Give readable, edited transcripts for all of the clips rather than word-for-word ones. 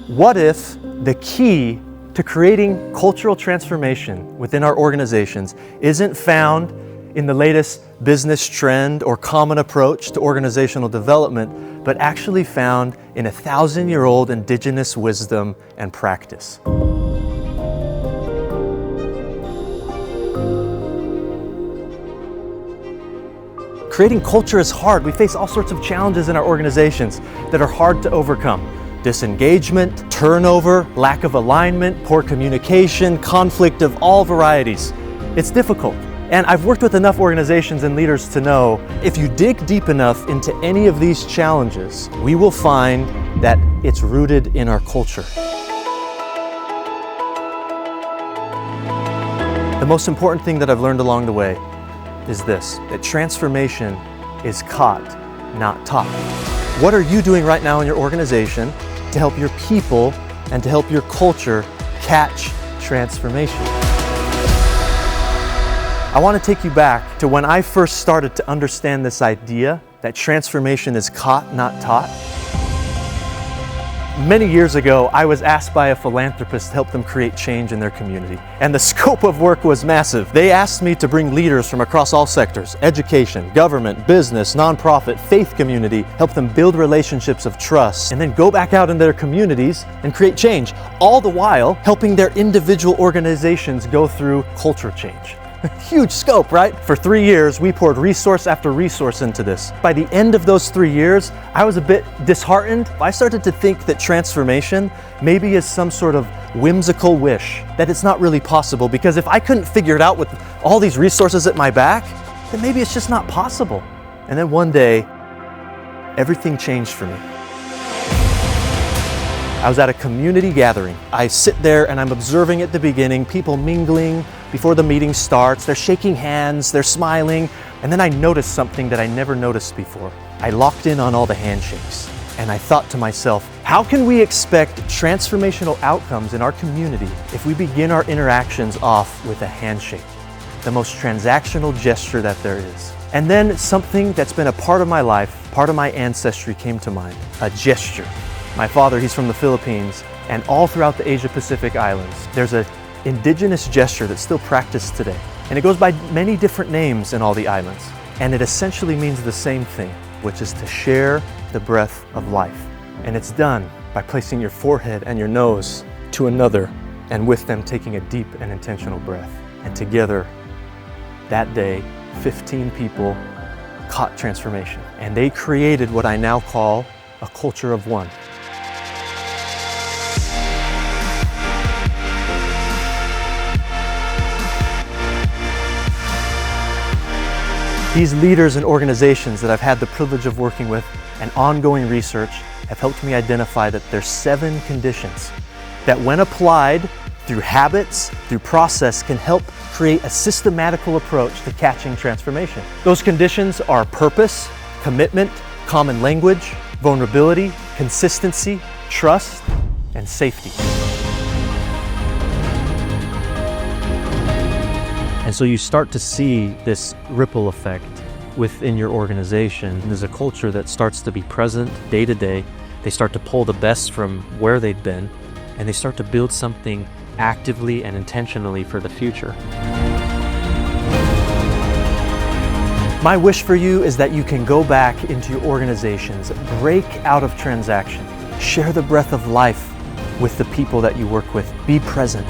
What if the key to creating cultural transformation within our organizations isn't found in the latest business trend or common approach to organizational development, but actually found in 1,000-year-old indigenous wisdom and practice? Creating culture is hard. We face all sorts of challenges in our organizations that are hard to overcome. Disengagement, turnover, lack of alignment, poor communication, conflict of all varieties. It's difficult. And I've worked with enough organizations and leaders to know if you dig deep enough into any of these challenges, we will find that it's rooted in our culture. The most important thing that I've learned along the way is this, that transformation is caught, not taught. What are you doing right now in your organization to help your people and to help your culture catch transformation? I want to take you back to when I first started to understand this idea that transformation is caught, not taught. Many years ago, I was asked by a philanthropist to help them create change in their community. And the scope of work was massive. They asked me to bring leaders from across all sectors, education, government, business, nonprofit, faith community, help them build relationships of trust, and then go back out in their communities and create change, all the while helping their individual organizations go through culture change. Huge scope, right? For 3 years, we poured resource after resource into this. By the end of those 3 years, I was a bit disheartened. I started to think that transformation maybe is some sort of whimsical wish, that it's not really possible, because if I couldn't figure it out with all these resources at my back, then maybe it's just not possible. And then one day, everything changed for me. I was at a community gathering. I sit there and I'm observing at the beginning, people mingling before the meeting starts. They're shaking hands, they're smiling, and then I noticed something that I never noticed before. I locked in on all the handshakes, and I thought to myself, how can we expect transformational outcomes in our community if we begin our interactions off with a handshake, the most transactional gesture that there is? And then something that's been a part of my life, part of my ancestry came to mind, a gesture. My father, he's from the Philippines, and all throughout the Asia-Pacific islands, there's an indigenous gesture that's still practiced today. And it goes by many different names in all the islands. And it essentially means the same thing, which is to share the breath of life. And it's done by placing your forehead and your nose to another, and with them taking a deep and intentional breath. And together, that day, 15 people caught transformation. And they created what I now call a culture of one. These leaders and organizations that I've had the privilege of working with and ongoing research have helped me identify that there's 7 conditions that, when applied through habits, through process, can help create a systematical approach to catching transformation. Those conditions are purpose, commitment, common language, vulnerability, consistency, trust, and safety. And so you start to see this ripple effect within your organization. There's a culture that starts to be present day to day. They start to pull the best from where they've been, and they start to build something actively and intentionally for the future. My wish for you is that you can go back into your organizations, break out of transaction, share the breath of life with the people that you work with, be present.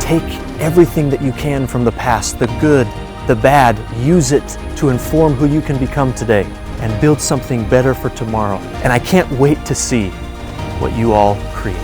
Take everything that you can from the past, the good, the bad, use it to inform who you can become today and build something better for tomorrow. And I can't wait to see what you all create.